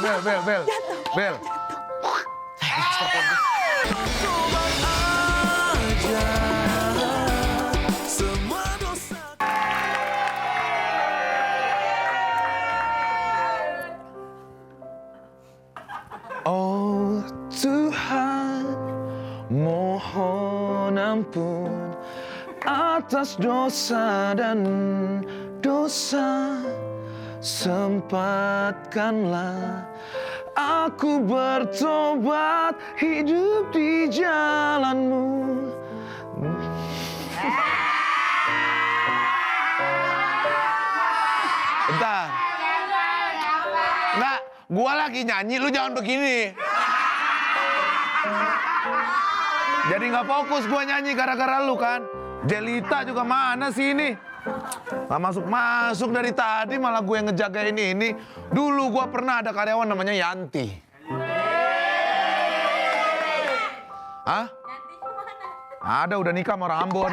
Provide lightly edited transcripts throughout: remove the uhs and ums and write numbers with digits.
Bel. Oh Tuhan, mohon ampun atas dosa dan dosa. Sempatkanlah aku bertobat, hidup di jalan-Mu. Bentar. Nggak, gua lagi nyanyi, lu jangan begini. Jadi nggak fokus gua nyanyi gara-gara lu kan. Jelita juga mana sih ini? Gak masuk-masuk dari tadi, malah gue yang ngejagain ini. Dulu gue pernah ada karyawan namanya Yanti. Hah? Ada, udah nikah sama orang Ambon.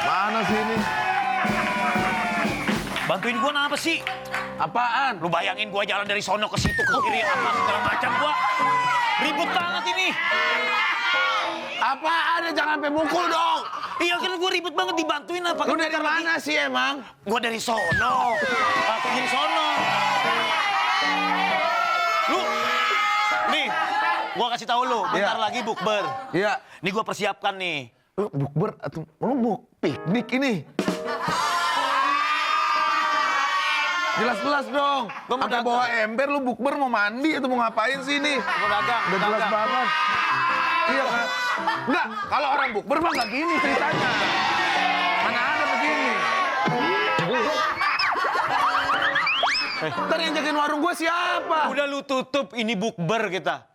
Mana sih ini? Bantuin gua apa sih? Apaan? Lu bayangin gua jalan dari sono ke situ ke kiri apa segala macam gua. Ribut banget ini. Apaan ya, jangan sampai mukul dong. Iya kan gua ribet banget dibantuin apa. Lu dari mana sih emang? Gua dari sono. Aku dari sono. Lu, nih, gua kasih tahu lu, bentar lagi bukber. Iya. Nih gua persiapkan nih. Lu bukber atau lu mau piknik ini? Jelas-jelas dong. Sampai bawa ember, lu bukber mau mandi atau mau ngapain sih ini? Gua dagang. Udah jelas banget. Iya kan? Enggak, kalau orang bukber mah nggak gini ceritanya. Mana ada begini. Ntar yang jagain warung gue siapa? Udah lu tutup, ini bukber kita.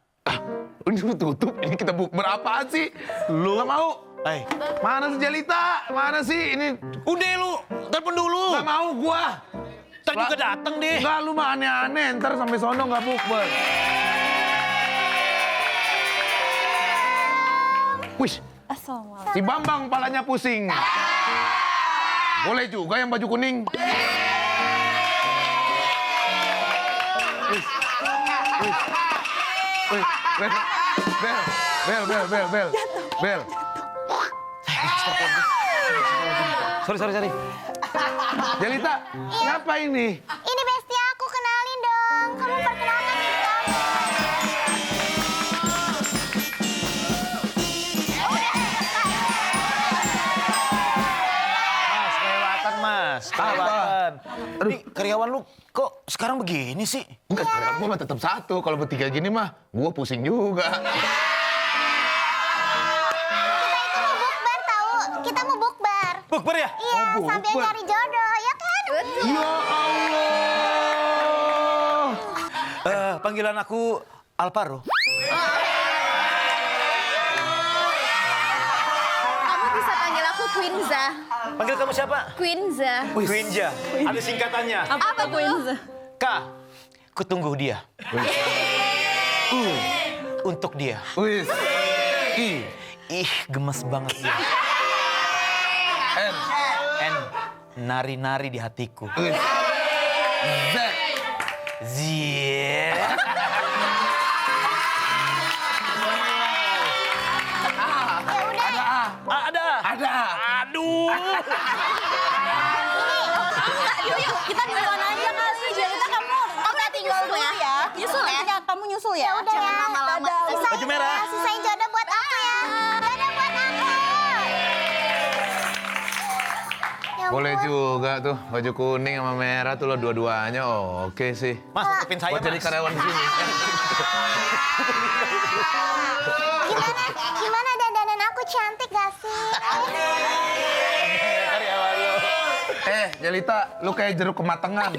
Ini lu tutup, ini kita bukber apaan sih? Lu nggak mau? Mana sih Jelita? Mana sih ini? Udah lu, telepon dulu. Nggak mau gua. Ntar juga dateng deh. Enggak, lu mah aneh-aneh. Ntar sampai sono nggak bukber. Wih, si Bambang palanya pusing. Boleh juga yang baju kuning. Bel. Sorry. Jelita, ngapa ini? Ini bestie aku, kenalin dong. Kamu perkenalkan diri kamu. Mas, kelewatan. Ini karyawan lu kok sekarang begini sih? Enggak, karyawan gua mah tetap satu. Kalau bertiga gini mah, gua pusing juga. Kita mau bukber. Bukber ya? Iya, sambil cari jodoh, ya kan? Ya Allah. Panggilan aku Alvaro. Kamu bisa panggil aku Quinza. Panggil kamu siapa? Quinza. Quinja. Ada singkatannya. Apa Quinza? K. Kutunggu dia. Untuk dia. Wis. Ih, gemes banget dia. N. Nari-nari di hatiku. Z. Zie. Ada. Aduh. Yuk, kita duluan aja kali. Jelita kamu tinggal dulu ya. Nyusul ya. Kamu nyusul ya. Ya udah ya. Lama-lama. Baju merah. Sisain jodoh buat aku ya. Jodoh buat aku. Ya Boleh ampun. juga tuh, baju kuning sama merah tuh lo dua-duanya oke sih. Mas, tutupin saya, Buat jadi Mas. karyawan di sini. Gimana dandanan aku cantik gak sih? Karyawan lu. Jelita, lu kayak jeruk kematangan.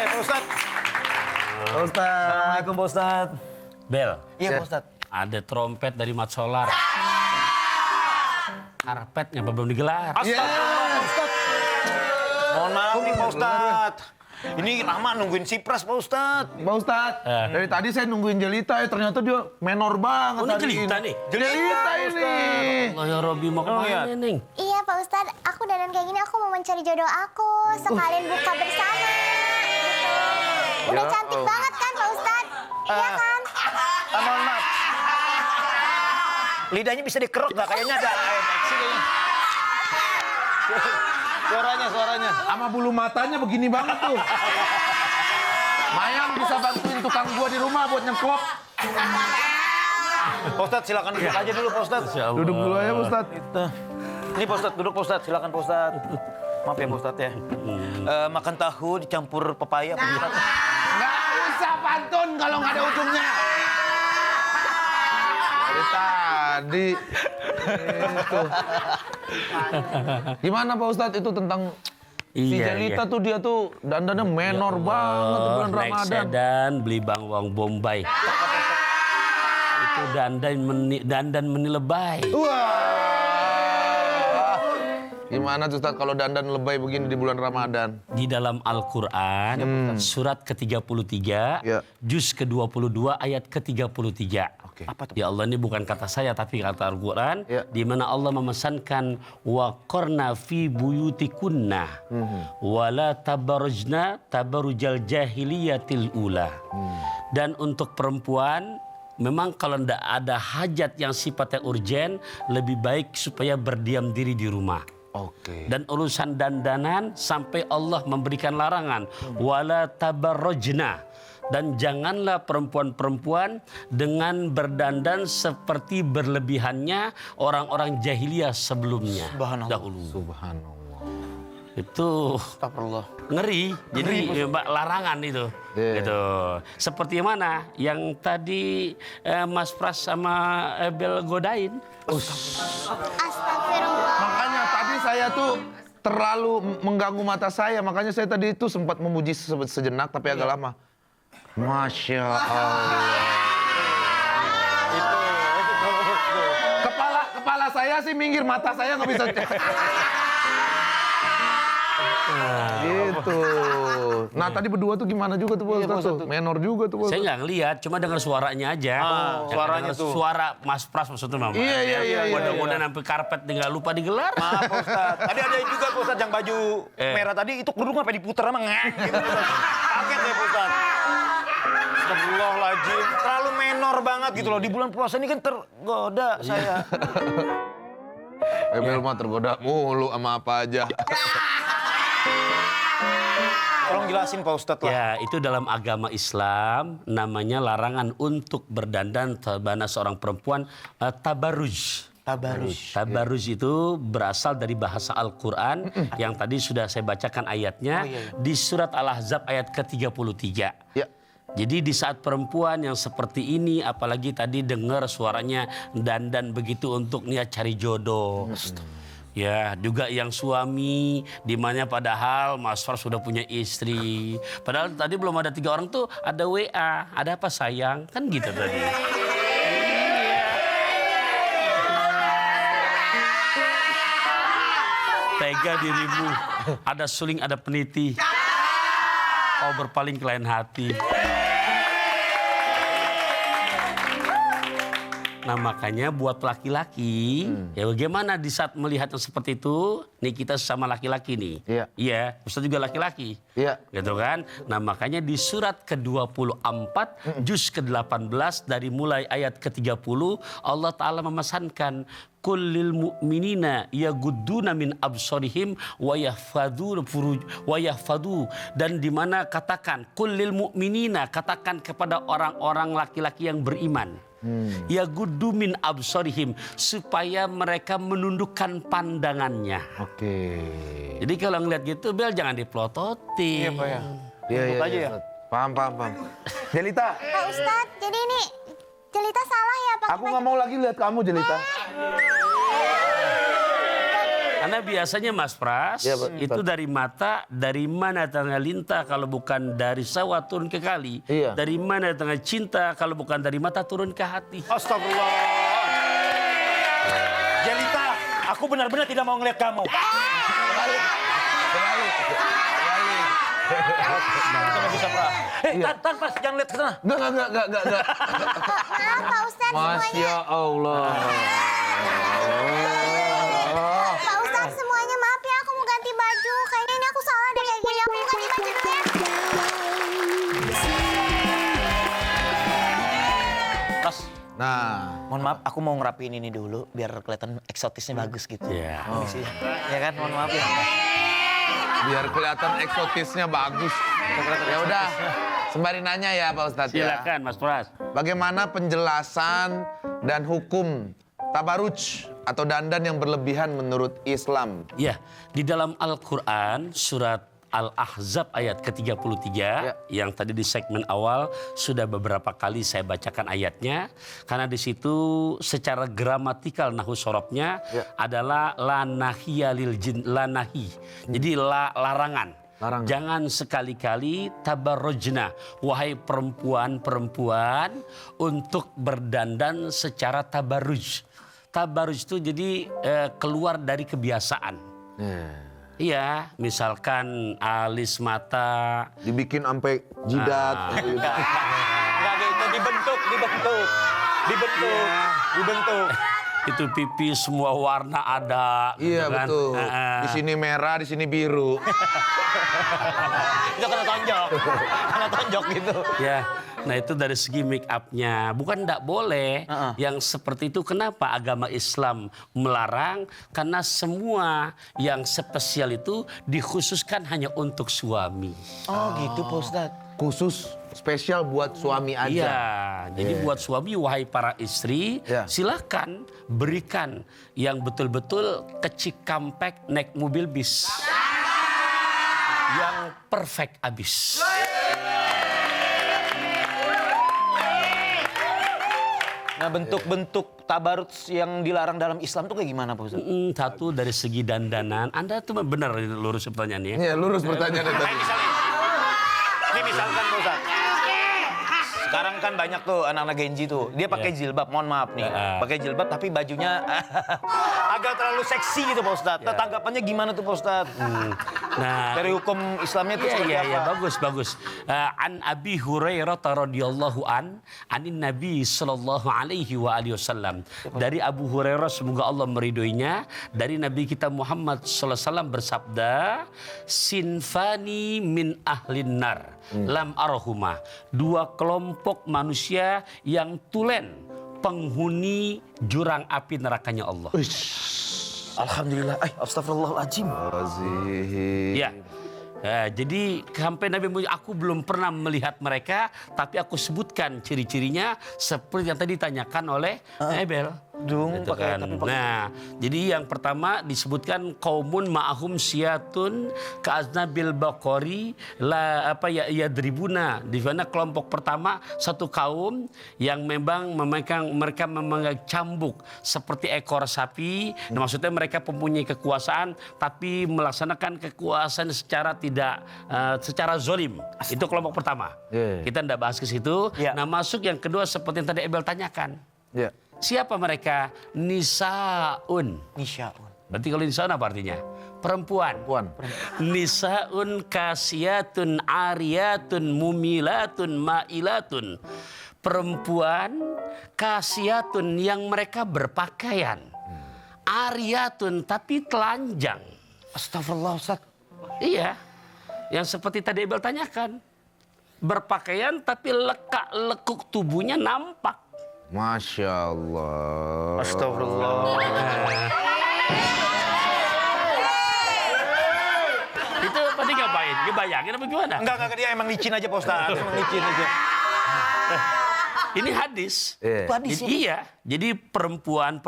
Pak Ustadz. Ustaz. Assalamualaikum, Pak Ustadz. Bel, Iya, Pak Ustadz. ada trompet dari Mat Solar. Karpet ngapa belum digelar? Astagfirullah, Pak Ustadz. Mohon maaf nih, Pak Ustadz. Ini lama nungguin si Pras, Pak Ustadz. Pak Ustadz, dari tadi saya nungguin Jelita ya, ternyata dia menor banget. Oh, ini hari Jelita nih? Jelita ini. Allah ya Robi mau kemana, Neng? Iya Pak Ustadz, aku dandan kayak gini aku mau mencari jodoh aku. Sekalian buka bersama. Gitu. Udah Ya cantik Allah. banget kan Pak Ustadz? Iya kan? Mohon maaf. Lidahnya bisa dikerok nggak? Kayaknya ada infeksi kayaknya. Suaranya. Sama bulu matanya begini banget tuh. Mayang bisa bantuin tukang gua di rumah buat nyekop. Pak Ustadz silakan duduk aja dulu Pak Ustadz. Masya Allah. Duduk dulu aja Pak Ustadz. Ini Pak Ustadz, duduk Pak Ustadz. Silakan Pak Ustadz. Maaf ya Pak Ustadz ya. Makan tahu dicampur pepaya Pak Ustadz. Nggak usah pantun kalau nggak ada ujungnya. Dari tadi. Itu. Gimana Pak Ustadz itu tentang si Iya, Jelita iya. tuh dia tuh dandannya menor banget di bulan Naik Ramadan. sedan, beli bawang bombay. Itu dandan meni lebay. Wah. Gimana tuh Ustadz kalau dandan lebay begini di bulan Ramadan? Di dalam Al-Quran, surat ke-33, Ya. juz ke-22, ayat ke-33. Oke. Ya Allah, ini bukan kata saya tapi kata Al-Quran, Ya. di mana Allah memesankan wa qarna fi buyutikunna wa la tabarrujna tabarrujal jahiliyatil ula. Dan untuk perempuan memang kalau tidak ada hajat yang sifatnya urgen, lebih baik supaya berdiam diri di rumah. Oke. Dan urusan dandanan sampai Allah memberikan larangan wala tabarrujna, dan janganlah perempuan-perempuan dengan berdandan seperti berlebihannya orang-orang jahiliyah sebelumnya. Dahulu. Subhanallah. Itu Astagfirullah. ngeri. Jadi larangan itu. Iya. Gitu. Seperti mana yang tadi Mas Pras sama Bel godain. Astagfirullah. Makanya tadi saya tuh terlalu mengganggu mata saya, makanya saya tadi itu sempat memuji sejenak tapi agak lama. Masya Allah. Kepala saya sih minggir, mata saya nggak bisa. Gitu. Nah tadi berdua tuh gimana juga tuh Pak Ustadz tuh? Menor juga tuh Pak Saya Ustadz. nggak ngeliat, cuma dengar suaranya aja. suaranya Dengar tuh. Suara Mas Pras maksudnya Mama. Iya. Mudah-mudahan sampai karpet tinggal lupa digelar. Maaf Pak Ustadz. Tadi ada juga Pak Ustadz yang baju merah tadi itu kerudung sampai diputer sama ngek gitu. Kaget ya Pak Ustadz. Astagfirullahaladzim. Terlalu menor banget gitu loh. Di bulan puasa ini kan tergoda saya. Emil mah tergoda mulu sama apa aja. Tolong jelasin Pak Ustadz lah. Ya, itu dalam agama Islam namanya larangan untuk berdandan tabana seorang perempuan tabarruj. Tabarruj itu berasal dari bahasa Al-Quran yang tadi sudah saya bacakan ayatnya di surat Al-Ahzab ayat ke-33. Ya. Jadi di saat perempuan yang seperti ini, apalagi tadi dengar suaranya dandan begitu untuk niat cari jodoh. Ya, juga yang suami, dimana padahal Mas Far sudah punya istri. Padahal tadi belum ada 3 orang tuh, ada WA, ada apa sayang, kan gitu tadi. Tega dirimu, ada suling, ada peniti. Kau berpaling ke lain hati. Nah makanya buat laki-laki, ya bagaimana di saat melihat yang seperti itu, nih kita sesama laki-laki nih. Iya. Iya, Ustaz juga laki-laki. Iya. Gitu kan. Nah makanya di surat ke-24, juz ke-18 dari mulai ayat ke-30, Allah Ta'ala memesankan, Kullil mu'minina yagudduna min absarihim wa yahfadu, dan di mana katakan kullil mu'minina, katakan kepada orang-orang laki-laki yang beriman, yaguddu min absarihim, supaya mereka menundukkan pandangannya. Oke. Jadi kalau ngeliat gitu Bel jangan diplototin. Iya Pak ya. Iya, Tunduk aja ya. Ustadz. Paham. Jelita, Pak Ustadz, jadi ini Jelita salah ya Pak? aku nggak mau lagi lihat kamu Jelita. Karena biasanya Mas Pras, Iya, Pak. itu dari mata, dari mana tengah lintah kalau bukan dari sawah turun ke kali. Iya. Dari mana tengah cinta kalau bukan dari mata turun ke hati. Astagfirullah. Jelita, aku benar-benar tidak mau ngeliat kamu. Kita nggak bisa, Pak. Tan, Pas, jangan lihat ke sana. Enggak. Maaf Pak Ustadz semuanya. Masya Allah. Pak Ustadz semuanya maaf ya, aku mau ganti baju. Kayaknya ini aku salah deh kayak gini. Aku mau ganti baju dulu ya. Pas, Nah, mohon maaf, aku mau ngerapiin ini dulu biar kelihatan eksotisnya bagus gitu. Iya. Ya kan, mohon maaf ya. biar kelihatan eksotisnya bagus. Ya udah, sembari nanya ya Pak Ustadz ya. Silakan Mas Pras. Bagaimana penjelasan dan hukum tabaruj atau dandan yang berlebihan menurut Islam? Ya, di dalam Al-Quran surat Al-Ahzab ayat ke-33 yang tadi di segmen awal sudah beberapa kali saya bacakan ayatnya karena di situ secara gramatikal nahu sorobnya adalah la nahiya lil jin la nahi. Jadi larangan. Jangan sekali-kali tabarrujna, wahai perempuan-perempuan untuk berdandan secara tabarruj. Tabarruj itu jadi keluar dari kebiasaan. Iya, misalkan alis mata Dibikin sampai jidat. Enggak gitu, dibentuk. itu pipi semua warna ada. Iya gitu kan. betul. Di sini merah, di sini biru. Itu kena tonjok gitu. Ya, nah itu dari segi make upnya. Bukan tidak boleh yang seperti itu. Kenapa agama Islam melarang? Karena semua yang spesial itu dikhususkan hanya untuk suami. Oh gitu Pak Ustadz. Khusus spesial buat suami aja. Iya, jadi buat suami, wahai para istri, Iya. silakan berikan yang betul-betul kecik kampek naik mobil bis. Yang perfect abis. Nah bentuk-bentuk tabarut yang dilarang dalam Islam tuh kayak gimana Pak Ustadz? Satu dari segi dandanan, Anda tuh benar lurus pertanyaannya. Iya, lurus pertanyaannya tadi. Ini misalkan Pak Ustadz. Sekarang kan banyak tuh anak-anak Genji tuh. Dia pakai jilbab, mohon maaf nih. Pakai jilbab tapi bajunya agak terlalu seksi gitu Pak Ustadz. Tanggapannya gimana tuh Pak Ustadz? Nah, Dari hukum Islamnya itu seperti iya, apa? bagus. An Abi Hurairah radhiyallahu anin Nabi sallallahu alaihi wa alihi wasallam. Dari Abu Hurairah semoga Allah meridhoinya, dari Nabi kita Muhammad sallallahu alaihi wasallam bersabda, sinfani min ahlin nar lam arahuma. Dua kelompok manusia yang tulen penghuni jurang api nerakanya Allah. Alhamdulillah. Astagfirullahaladzim. Ya. Jadi sampai Nabi Muhammad, aku belum pernah melihat mereka, tapi aku sebutkan ciri-cirinya seperti yang tadi ditanyakan oleh Ebel. Gitu kan. Nah, jadi yang pertama disebutkan kaumun ma'ahum siyatun ka'aznabil baqari la yadribuna. Di mana kelompok pertama satu kaum yang memang mereka memegang cambuk seperti ekor sapi. Nah, maksudnya mereka mempunyai kekuasaan tapi melaksanakan kekuasaan secara secara zolim. Itu kelompok pertama. Kita tidak bahas ke situ. Nah, masuk yang kedua seperti yang tadi Ebel tanyakan. Siapa mereka? Nisaun. Berarti kalau nisaun apa artinya? Perempuan. Nisaun kasiyatun ariyatun mumilatun mailatun. Perempuan kasiyatun yang mereka berpakaian. Ariyatun tapi telanjang. Astagfirullah Ustaz. Iya. Yang seperti tadi Ebel tanyakan. Berpakaian tapi lekuk tubuhnya nampak. Masya Allah. Astagfirullah. Itu tadi ngapain? Dibayangin apa gimana? Enggak, dia emang licin aja Pak Ustaz. Emang licin aja. Ini hadis. Hadis Jadi, iya. Jadi perempuan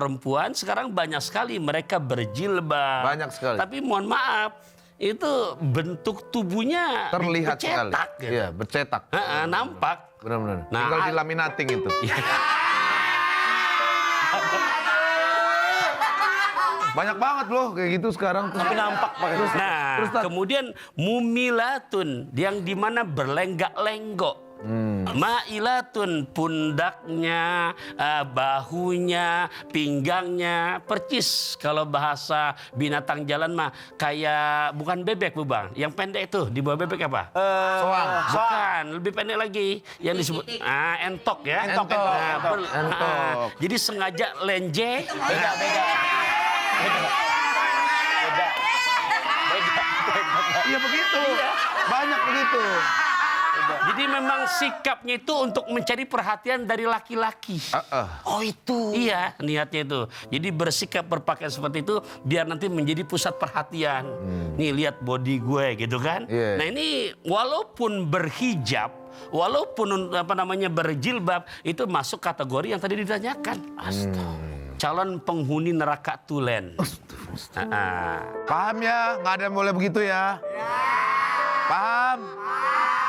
sekarang banyak sekali mereka berjilbab. Banyak sekali. Tapi mohon maaf, itu bentuk tubuhnya Terlihat sekali. bercetak, gitu. Iya, bercetak. Nampak. Benar-benar. Nah, Tinggal dilaminating itu. Banyak banget loh kayak gitu sekarang. Tapi nampak pakai Ustaz. Nah, kemudian mumilatun yang dimana berlenggak-lenggok. Ma'ilatun, pundaknya, bahunya, pinggangnya, percis kalau bahasa binatang jalan mah kayak bukan bebek Bu Bang. Yang pendek itu di bawah bebek apa? Soang. Bukan, lebih pendek lagi yang disebut entok ya. Entok. Jadi sengaja lenje. Beda. Iya begitu. Banyak begitu. Jadi memang sikapnya itu untuk mencari perhatian dari laki-laki. Oh itu. Iya, niatnya itu. Jadi bersikap berpakaian seperti itu biar nanti menjadi pusat perhatian. Nih lihat body gue gitu kan. Iya. Nah ini walaupun berhijab, walaupun berjilbab, itu masuk kategori yang tadi ditanyakan. Calon penghuni neraka tulen. Paham ya? Nggak ada yang boleh begitu ya? Paham?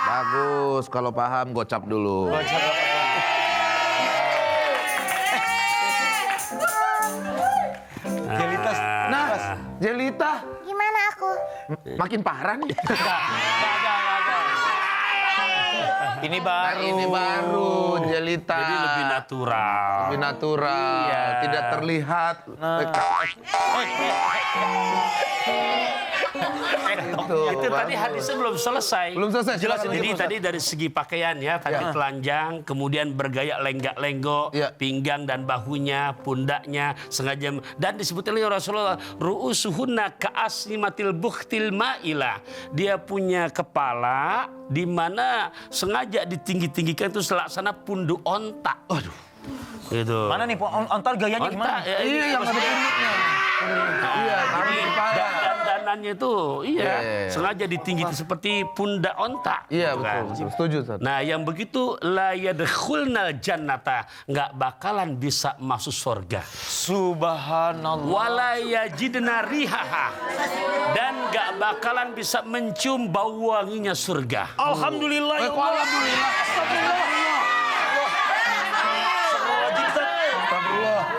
Bagus. Kalau paham, gocap dulu. Jelita. Nah, Jelita. Gimana aku? Makin parah nih. Ini baru. Ini baru, Jelita. Jadi lebih natural. Lebih natural. Iya. Tidak terlihat. Itu tadi hadisnya belum selesai. Belum selesai. Jelasin Jadi Ustaz. tadi dari segi pakaian ya, tadi Ya. telanjang, kemudian bergaya lenggak-lenggok, Ya. pinggang dan bahunya, pundaknya sengaja, dan disebut oleh Rasulullah ru'usuhunna ka'asnimatil bukhtil ma'ilah. Dia punya kepala di mana sengaja ditinggi-tinggikan itu selaksana pundu onta. Aduh. Gitu. Mana nih ontar gayanya gimana? Onta, ya, Iya, yang ada punduknya. Iya, taruh di kepala. dandanannya itu, iya, sengaja ditinggi seperti pundak onta. Iya, Bukan. betul. Setuju, Ustaz. Nah, yang begitu la yadkhulnal jannata, nggak bakalan bisa masuk surga. Subhanallah. Wala yajidna rihaha, dan nggak bakalan bisa mencium bau wanginya surga. Alhamdulillah ya Allah. Alhamdulillah. Astagfirullah. Astagfirullah.